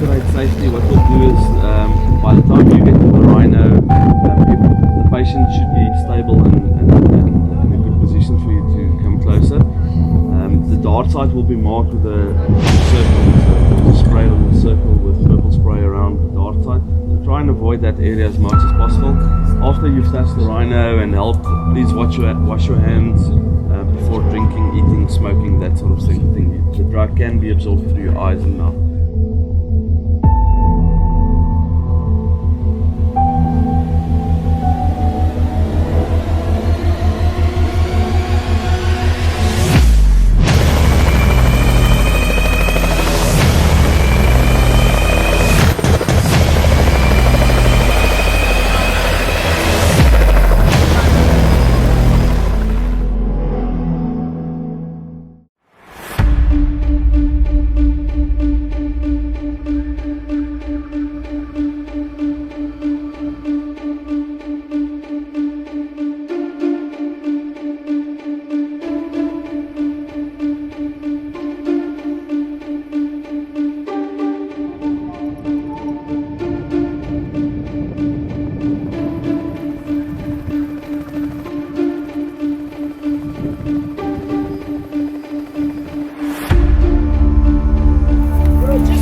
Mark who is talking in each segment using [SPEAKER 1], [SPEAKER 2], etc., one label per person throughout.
[SPEAKER 1] reiterate safety, what we'll do is by the time you get to the rhino, the patient should be stable and in a good position for you to come closer. The dart site will be marked with a circle, so there's a spray on the circle with purple spray around the dart site. So try and avoid that area as much as possible. After you've touched the rhino and helped, please wash your hands before drinking, eating, smoking, that sort of thing. The drug can be absorbed through your eyes and mouth.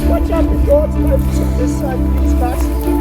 [SPEAKER 2] Watch out, the dogs, this side, please, guys.